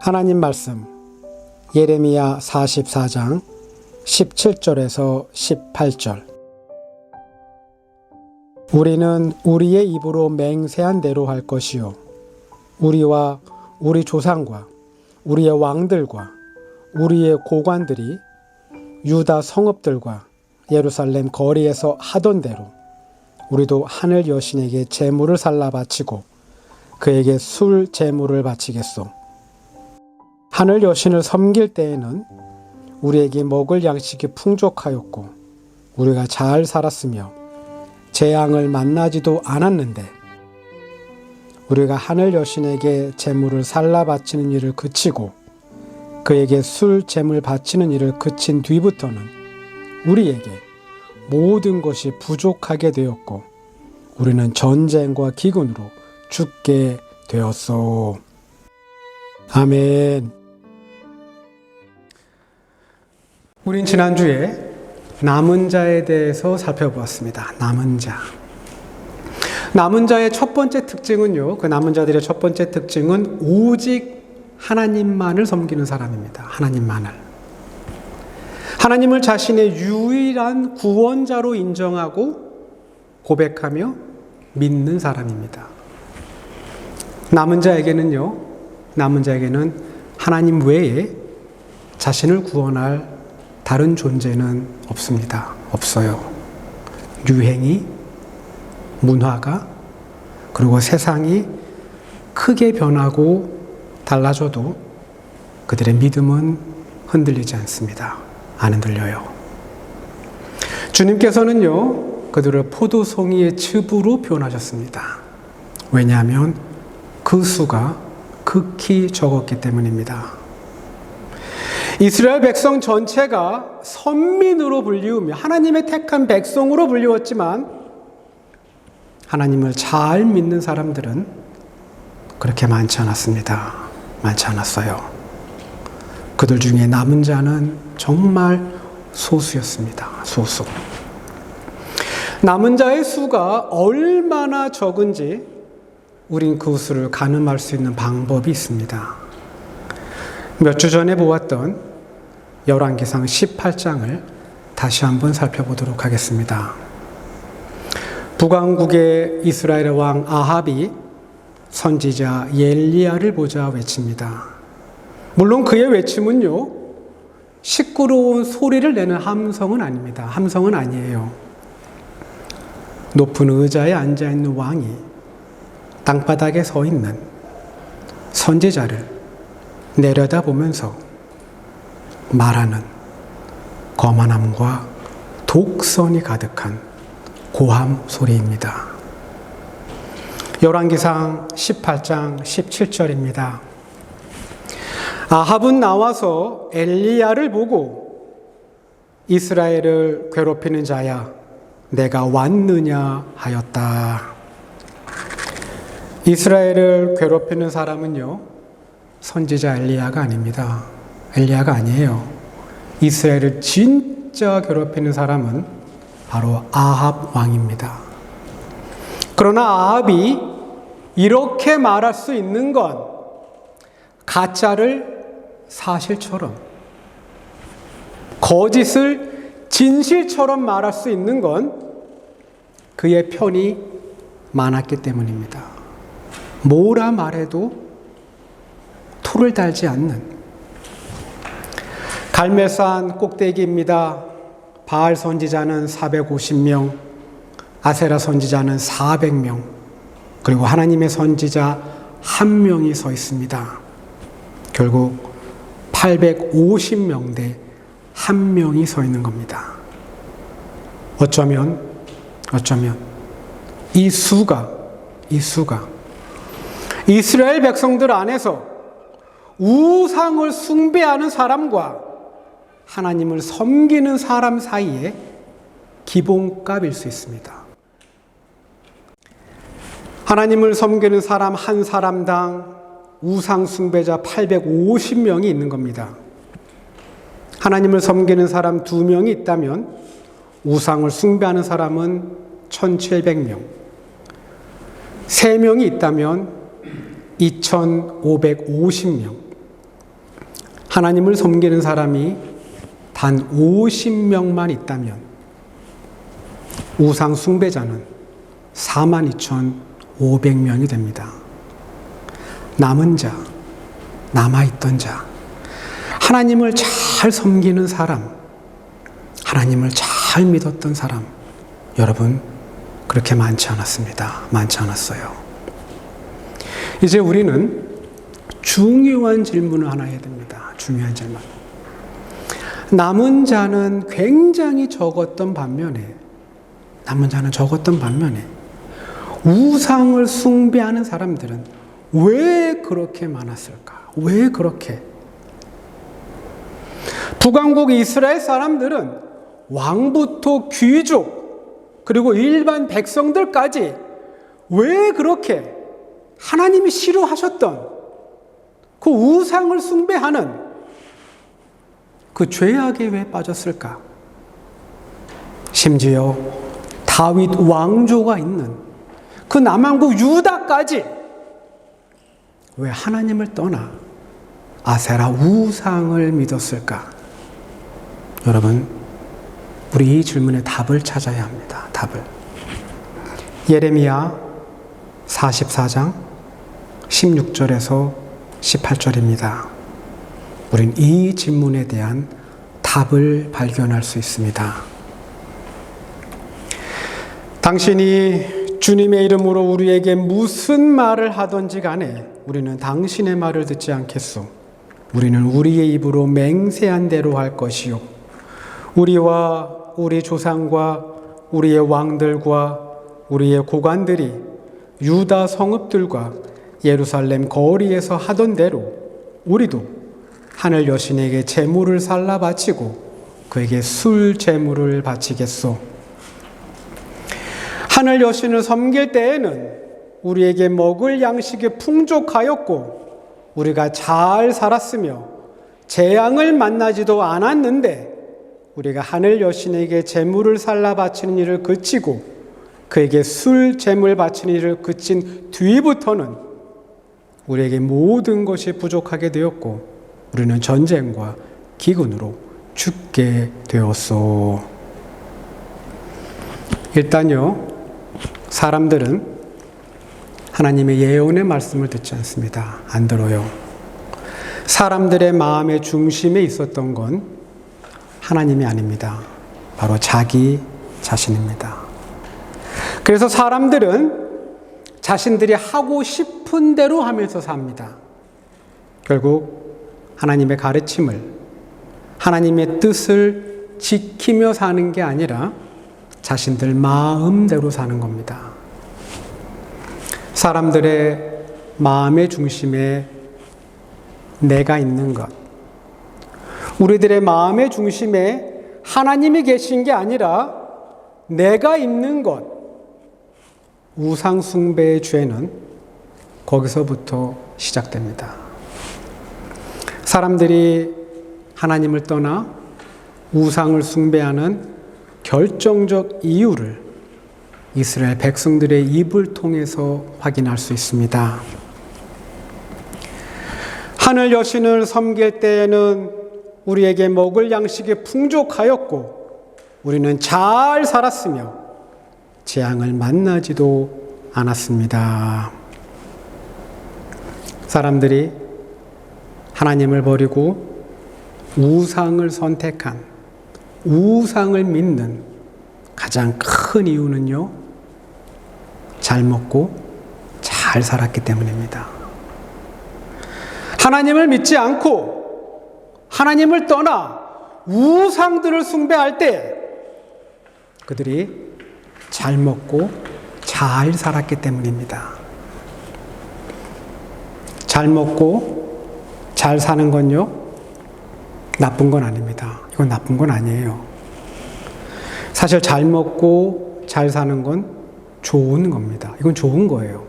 하나님 말씀 예레미야 44장 17절에서 18절. 우리는 우리의 입으로 맹세한 대로 할 것이요 우리와 우리 조상과 우리의 왕들과 우리의 고관들이 유다 성읍들과 예루살렘 거리에서 하던 대로 우리도 하늘 여신에게 제물을 살라 바치고 그에게 술 제물을 바치겠소. 하늘 여신을 섬길 때에는 우리에게 먹을 양식이 풍족하였고 우리가 잘 살았으며 재앙을 만나지도 않았는데 우리가 하늘 여신에게 제물을 살라 바치는 일을 그치고 그에게 술 제물 바치는 일을 그친 뒤부터는 우리에게 모든 것이 부족하게 되었고 우리는 전쟁과 기근으로 죽게 되었소. 아멘. 우린 지난주에 남은 자에 대해서 살펴보았습니다. 남은 자. 남은 자의 첫 번째 특징은요, 그 남은 자들의 첫 번째 특징은 오직 하나님만을 섬기는 사람입니다. 하나님만을. 하나님을 자신의 유일한 구원자로 인정하고 고백하며 믿는 사람입니다. 남은 자에게는 하나님 외에 자신을 구원할 다른 존재는 없습니다. 없어요. 유행이, 문화가, 그리고 세상이 크게 변하고 달라져도 그들의 믿음은 흔들리지 않습니다. 안 흔들려요. 주님께서는요, 그들을 포도송이의 즙으로 표현하셨습니다. 왜냐하면 그 수가 극히 적었기 때문입니다. 이스라엘 백성 전체가 선민으로 불리우며 하나님의 택한 백성으로 불리웠지만 하나님을 잘 믿는 사람들은 그렇게 많지 않았습니다. 많지 않았어요. 그들 중에 남은 자는 정말 소수였습니다. 소수. 남은 자의 수가 얼마나 적은지 우린 그 수를 가늠할 수 있는 방법이 있습니다. 몇 주 전에 보았던 열왕기상 18장을 다시 한번 살펴보도록 하겠습니다. 북왕국의 이스라엘 왕 아합이 선지자 엘리야를 보자 외칩니다. 물론 그의 외침은요, 시끄러운 소리를 내는 함성은 아닙니다. 함성은 아니에요. 높은 의자에 앉아있는 왕이 땅바닥에 서 있는 선지자를 내려다보면서 말하는 거만함과 독선이 가득한 고함 소리입니다. 열왕기상 18장 17절입니다. 아합은 나와서 엘리야를 보고 이스라엘을 괴롭히는 자야 내가 왔느냐 하였다. 이스라엘을 괴롭히는 사람은요, 선지자 엘리야가 아닙니다. 엘리야가 아니에요. 이스라엘을 진짜 괴롭히는 사람은 바로 아합 왕입니다. 그러나 아합이 이렇게 말할 수 있는 건 가짜를 사실처럼, 거짓을 진실처럼 말할 수 있는 건 그의 편이 많았기 때문입니다. 뭐라 말해도 토를 달지 않는 갈멜산 꼭대기입니다. 바알 선지자는 450명, 아세라 선지자는 400명, 그리고 하나님의 선지자 1명이 서 있습니다. 결국 850명 대 1명이 서 있는 겁니다. 어쩌면 이 수가 이스라엘 백성들 안에서 우상을 숭배하는 사람과 하나님을 섬기는 사람 사이에 기본값일 수 있습니다. 하나님을 섬기는 사람 한 사람당 우상 숭배자 850명이 있는 겁니다. 하나님을 섬기는 사람 2명이 있다면 우상을 숭배하는 사람은 1700명, 3명이 있다면 2550명, 하나님을 섬기는 사람이 단 50명만 있다면 우상 숭배자는 42,500명이 됩니다. 남은 자, 남아있던 자, 하나님을 잘 섬기는 사람, 하나님을 잘 믿었던 사람, 여러분 그렇게 많지 않았습니다. 많지 않았어요. 이제 우리는 중요한 질문을 하나 해야 됩니다. 중요한 질문. 남은 자는 굉장히 적었던 반면에 우상을 숭배하는 사람들은 왜 그렇게 많았을까? 왜 그렇게? 북왕국 이스라엘 사람들은 왕부터 귀족 그리고 일반 백성들까지 왜 그렇게 하나님이 싫어하셨던 그 우상을 숭배하는 그 죄악에 왜 빠졌을까? 심지어 다윗 왕조가 있는 그 남왕국 유다까지 왜 하나님을 떠나 아세라 우상을 믿었을까? 여러분, 우리 이 질문에 답을 찾아야 합니다. 답을. 예레미야 44장 16절에서 18절입니다. 우린 이 질문에 대한 답을 발견할 수 있습니다. 당신이 주님의 이름으로 우리에게 무슨 말을 하든지 간에 우리는 당신의 말을 듣지 않겠소. 우리는 우리의 입으로 맹세한 대로 할 것이요. 우리와 우리 조상과 우리의 왕들과 우리의 고관들이 유다 성읍들과 예루살렘 거리에서 하던 대로 우리도 하늘 여신에게 제물을 살라 바치고 그에게 술 제물을 바치겠소. 하늘 여신을 섬길 때에는 우리에게 먹을 양식이 풍족하였고 우리가 잘 살았으며 재앙을 만나지도 않았는데 우리가 하늘 여신에게 제물을 살라 바치는 일을 그치고 그에게 술 제물 바치는 일을 그친 뒤부터는 우리에게 모든 것이 부족하게 되었고 우리는 전쟁과 기근으로 죽게 되었소. 일단요, 사람들은 하나님의 예언의 말씀을 듣지 않습니다. 안 들어요. 사람들의 마음의 중심에 있었던 건 하나님이 아닙니다. 바로 자기 자신입니다. 그래서 사람들은 자신들이 하고 싶은 대로 하면서 삽니다. 결국 하나님의 가르침을, 하나님의 뜻을 지키며 사는 게 아니라 자신들 마음대로 사는 겁니다. 사람들의 마음의 중심에 내가 있는 것, 우리들의 마음의 중심에 하나님이 계신 게 아니라 내가 있는 것, 우상 숭배의 죄는 거기서부터 시작됩니다. 사람들이 하나님을 떠나 우상을 숭배하는 결정적 이유를 이스라엘 백성들의 입을 통해서 확인할 수 있습니다. 하늘 여신을 섬길 때에는 우리에게 먹을 양식이 풍족하였고 우리는 잘 살았으며 재앙을 만나지도 않았습니다. 사람들이 하나님을 버리고 우상을 선택한, 우상을 믿는 가장 큰 이유는요, 잘 먹고 잘 살았기 때문입니다. 하나님을 믿지 않고 하나님을 떠나 우상들을 숭배할 때 그들이 잘 먹고 잘 살았기 때문입니다. 잘 먹고 잘 사는 건요, 나쁜 건 아닙니다. 이건 나쁜 건 아니에요. 사실 잘 먹고 잘 사는 건 좋은 겁니다. 이건 좋은 거예요.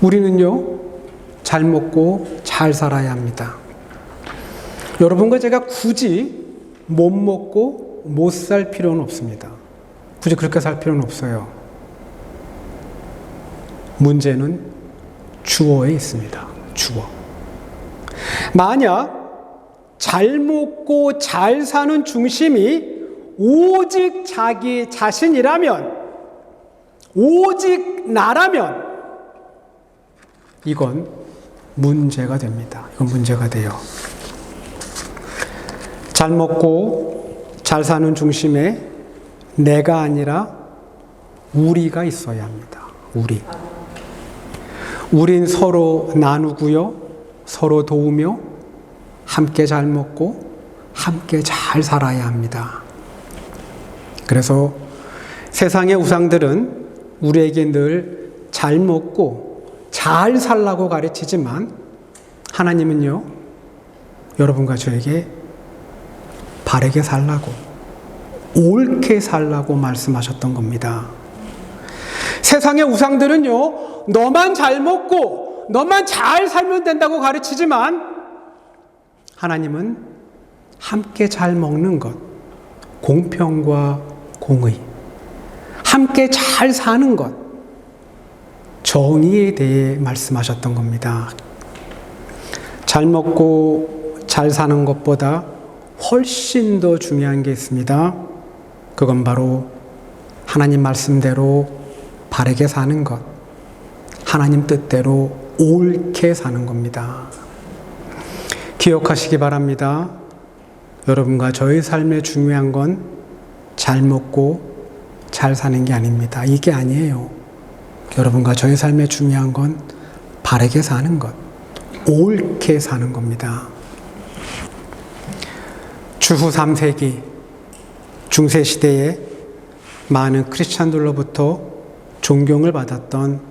우리는요, 잘 먹고 잘 살아야 합니다. 여러분과 제가 굳이 못 먹고 못 살 필요는 없습니다. 굳이 그렇게 살 필요는 없어요. 문제는 주어에 있습니다. 주어. 만약 잘 먹고 잘 사는 중심이 오직 자기 자신이라면, 오직 나라면 이건 문제가 됩니다. 이건 문제가 돼요. 잘 먹고 잘 사는 중심에 내가 아니라 우리가 있어야 합니다. 우린 서로 나누고요, 서로 도우며 함께 잘 먹고 함께 잘 살아야 합니다. 그래서 세상의 우상들은 우리에게 늘 잘 먹고 잘 살라고 가르치지만 하나님은요, 여러분과 저에게 바르게 살라고, 옳게 살라고 말씀하셨던 겁니다. 세상의 우상들은요, 너만 잘 먹고 너만 잘 살면 된다고 가르치지만 하나님은 함께 잘 먹는 것, 공평과 공의, 함께 잘 사는 것, 정의에 대해 말씀하셨던 겁니다. 잘 먹고 잘 사는 것보다 훨씬 더 중요한 게 있습니다. 그건 바로 하나님 말씀대로 바르게 사는 것, 하나님 뜻대로 옳게 사는 겁니다. 기억하시기 바랍니다. 여러분과 저의 삶에 중요한 건 잘 먹고 잘 사는 게 아닙니다. 이게 아니에요. 여러분과 저의 삶에 중요한 건 바르게 사는 것, 옳게 사는 겁니다. 주후 3세기 중세시대에 많은 크리스찬들로부터 존경을 받았던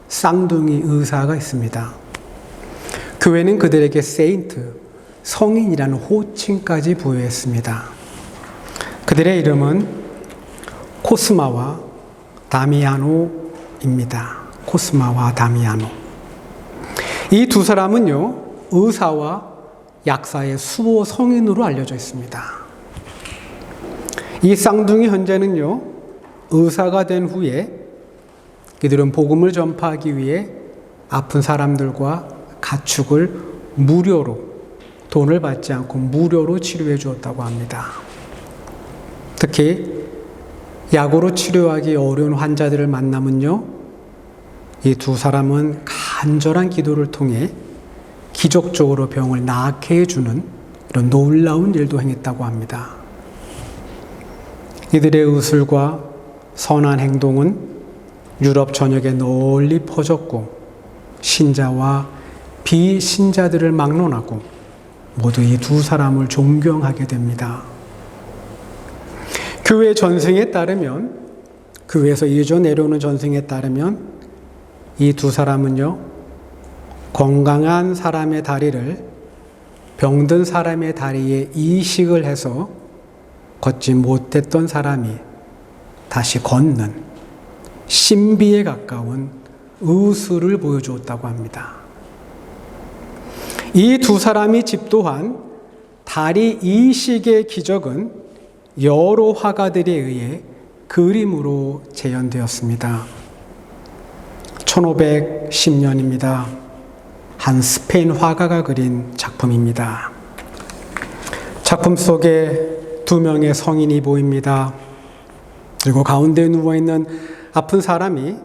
쌍둥이 의사가 있습니다. 교회는 그들에게 세인트, 성인이라는 호칭까지 부여했습니다. 그들의 이름은 코스마와 다미아노입니다. 코스마와 다미아노. 이 두 사람은요, 의사와 약사의 수호 성인으로 알려져 있습니다. 이 쌍둥이 형제는요, 의사가 된 후에 그들은 복음을 전파하기 위해 아픈 사람들과 가축을 무료로, 돈을 받지 않고 무료로 치료해 주었다고 합니다. 특히 약으로 치료하기 어려운 환자들을 만나면요, 이 두 사람은 간절한 기도를 통해 기적적으로 병을 낫게 해주는 이런 놀라운 일도 행했다고 합니다. 이들의 의술과 선한 행동은 유럽 전역에 널리 퍼졌고 신자와 비신자들을 막론하고 모두 이 두 사람을 존경하게 됩니다. 교회 전승에 따르면, 교회에서 이어져 내려오는 전승에 따르면 이 두 사람은요, 건강한 사람의 다리를 병든 사람의 다리에 이식을 해서 걷지 못했던 사람이 다시 걷는 신비에 가까운 의술을 보여주었다고 합니다. 이 두 사람이 집도한 다리 이식의 기적은 여러 화가들에 의해 그림으로 재현되었습니다. 1510년입니다. 한 스페인 화가가 그린 작품입니다. 작품 속에 두 명의 성인이 보입니다. 그리고 가운데 누워있는 아픈 사람이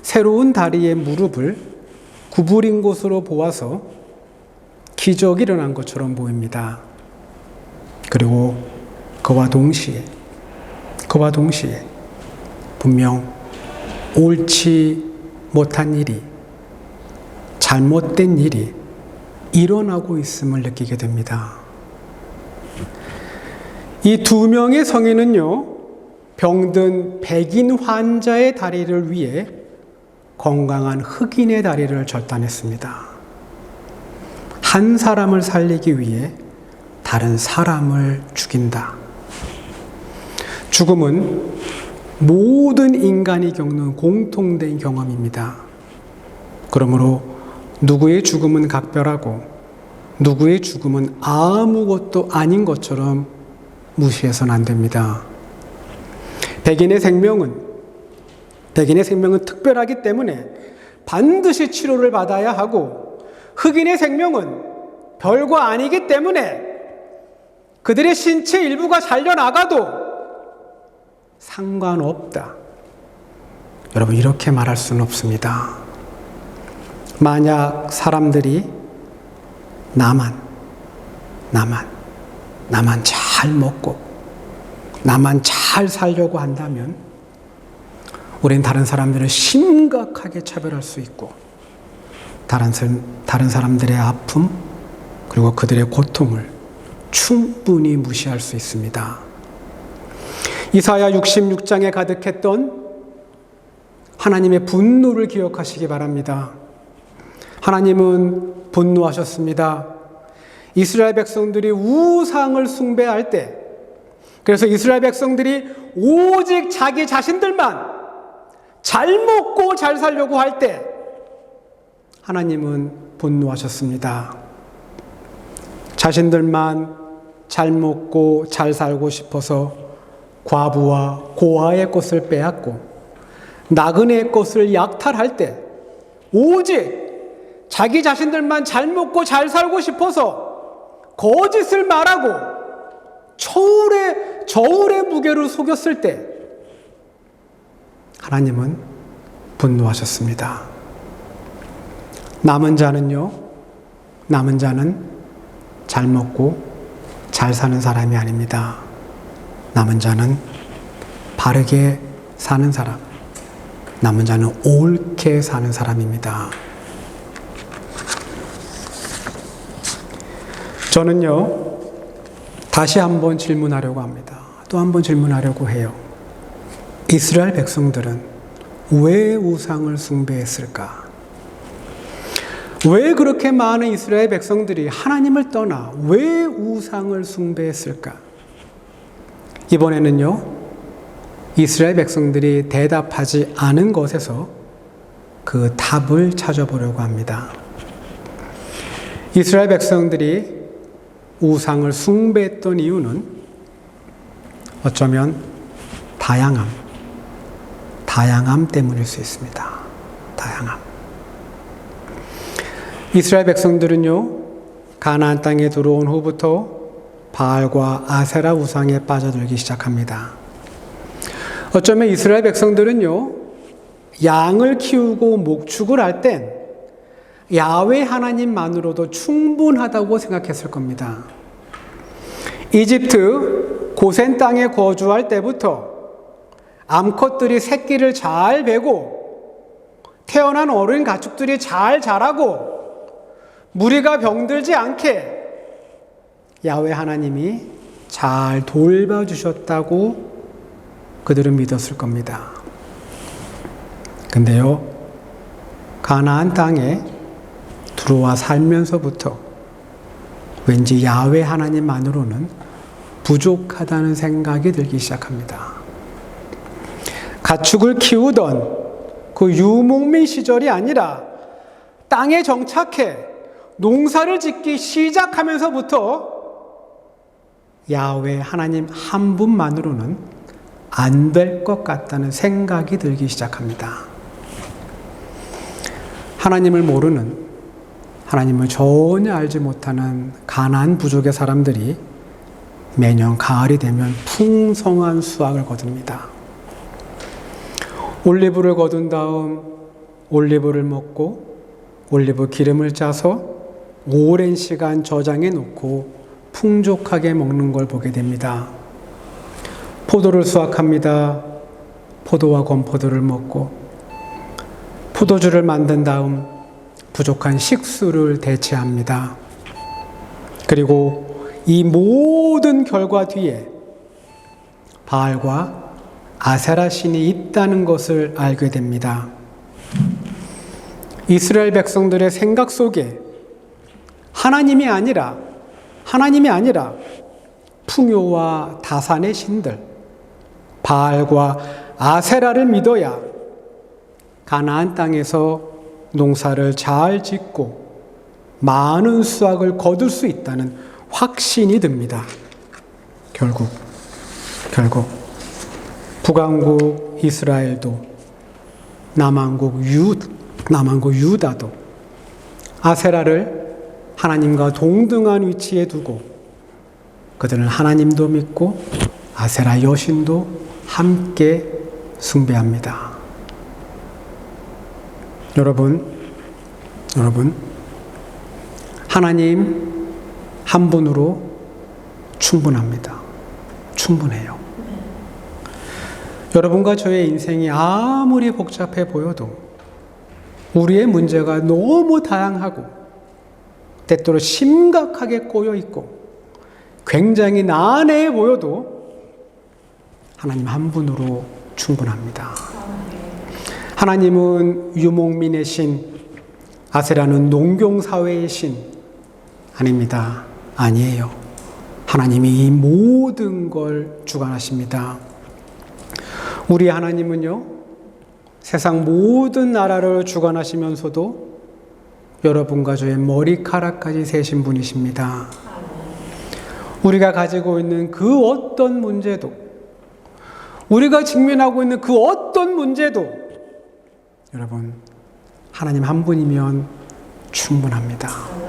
새로운 다리의 무릎을 구부린 곳으로 보아서 기적이 일어난 것처럼 보입니다. 그리고 그와 동시에 분명 옳지 못한 일이, 잘못된 일이 일어나고 있음을 느끼게 됩니다. 이 두 명의 성인은요, 병든 백인 환자의 다리를 위해 건강한 흑인의 다리를 절단했습니다. 한 사람을 살리기 위해 다른 사람을 죽인다. 죽음은 모든 인간이 겪는 공통된 경험입니다. 그러므로 누구의 죽음은 각별하고 누구의 죽음은 아무것도 아닌 것처럼 무시해서는 안 됩니다. 백인의 생명은 특별하기 때문에 반드시 치료를 받아야 하고, 흑인의 생명은 별거 아니기 때문에 그들의 신체 일부가 잘려나가도 상관없다. 여러분, 이렇게 말할 수는 없습니다. 만약 사람들이 나만 잘 먹고 나만 잘 살려고 한다면 우린 다른 사람들을 심각하게 차별할 수 있고 다른 사람들의 아픔 그리고 그들의 고통을 충분히 무시할 수 있습니다. 이사야 66장에 가득했던 하나님의 분노를 기억하시기 바랍니다. 하나님은 분노하셨습니다. 이스라엘 백성들이 우상을 숭배할 때, 그래서 이스라엘 백성들이 오직 자기 자신들만 잘 먹고 잘 살려고 할 때 하나님은 분노하셨습니다. 자신들만 잘 먹고 잘 살고 싶어서 과부와 고아의 것을 빼앗고 나그네의 것을 약탈할 때, 오직 자기 자신들만 잘 먹고 잘 살고 싶어서 거짓을 말하고 저울의 무게를 속였을 때 하나님은 분노하셨습니다. 남은 자는 잘 먹고 잘 사는 사람이 아닙니다. 남은 자는 바르게 사는 사람, 남은 자는 옳게 사는 사람입니다. 저는요, 다시 한번 질문하려고 합니다. 또 한번 질문하려고 해요. 이스라엘 백성들은 왜 우상을 숭배했을까? 왜 그렇게 많은 이스라엘 백성들이 하나님을 떠나 왜 우상을 숭배했을까? 이번에는요, 이스라엘 백성들이 대답하지 않은 것에서 그 답을 찾아보려고 합니다. 이스라엘 백성들이 우상을 숭배했던 이유는 어쩌면 다양함 때문일 수 있습니다. 다양함. 이스라엘 백성들은요, 가나안 땅에 들어온 후부터 바알과 아세라 우상에 빠져들기 시작합니다. 어쩌면 이스라엘 백성들은요, 양을 키우고 목축을 할 땐 야훼 하나님만으로도 충분하다고 생각했을 겁니다. 이집트 고센 땅에 거주할 때부터 암컷들이 새끼를 잘 베고 태어난 어린 가축들이 잘 자라고 무리가 병들지 않게 야훼 하나님이 잘 돌봐주셨다고 그들은 믿었을 겁니다. 근데요, 가나안 땅에 들어와 살면서부터 왠지 야훼 하나님만으로는 부족하다는 생각이 들기 시작합니다. 가축을 키우던 그 유목민 시절이 아니라 땅에 정착해 농사를 짓기 시작하면서부터 야훼 하나님 한 분만으로는 안 될 것 같다는 생각이 들기 시작합니다. 하나님을 모르는, 하나님을 전혀 알지 못하는 가나안 부족의 사람들이 매년 가을이 되면 풍성한 수확을 거둡니다. 올리브를 거둔 다음 올리브를 먹고 올리브 기름을 짜서 오랜 시간 저장해 놓고 풍족하게 먹는 걸 보게 됩니다. 포도를 수확합니다. 포도와 건포도를 먹고 포도주를 만든 다음 부족한 식수를 대체합니다. 그리고 이 모든 결과 뒤에 바알과 아세라 신이 있다는 것을 알게 됩니다. 이스라엘 백성들의 생각 속에 하나님이 아니라 풍요와 다산의 신들, 바알과 아세라를 믿어야 가나안 땅에서 농사를 잘 짓고 많은 수확을 거둘 수 있다는 확신이 듭니다. 결국 북왕국 이스라엘도 남왕국 유다도 아세라를 하나님과 동등한 위치에 두고 그들은 하나님도 믿고 아세라 여신도 함께 숭배합니다. 여러분, 하나님 한 분으로 충분합니다. 충분해요. 여러분과 저의 인생이 아무리 복잡해 보여도, 우리의 문제가 너무 다양하고 때때로 심각하게 꼬여 있고 굉장히 난해해 보여도 하나님 한 분으로 충분합니다. 하나님은 유목민의 신, 아세라는 농경사회의 신 아닙니다. 아니에요. 하나님이 이 모든 걸 주관하십니다. 우리 하나님은요, 세상 모든 나라를 주관하시면서도 여러분과 저의 머리카락까지 세신 분이십니다. 우리가 가지고 있는 그 어떤 문제도, 우리가 직면하고 있는 그 어떤 문제도 여러분, 하나님 한 분이면 충분합니다.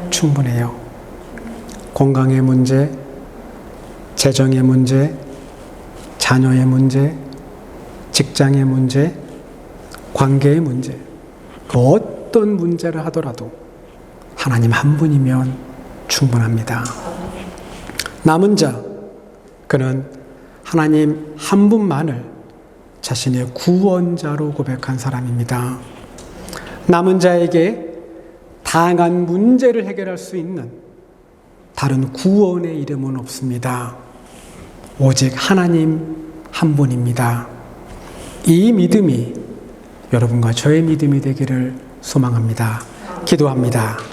충분해요. 건강의 문제, 재정의 문제, 자녀의 문제, 직장의 문제, 관계의 문제, 그 어떤 문제를 하더라도 하나님 한 분이면 충분합니다. 남은 자, 그는 하나님 한 분만을 자신의 구원자로 고백한 사람입니다. 남은 자에게 다양한 문제를 해결할 수 있는 다른 구원의 이름은 없습니다. 오직 하나님 한 분입니다. 이 믿음이 여러분과 저의 믿음이 되기를 소망합니다. 기도합니다.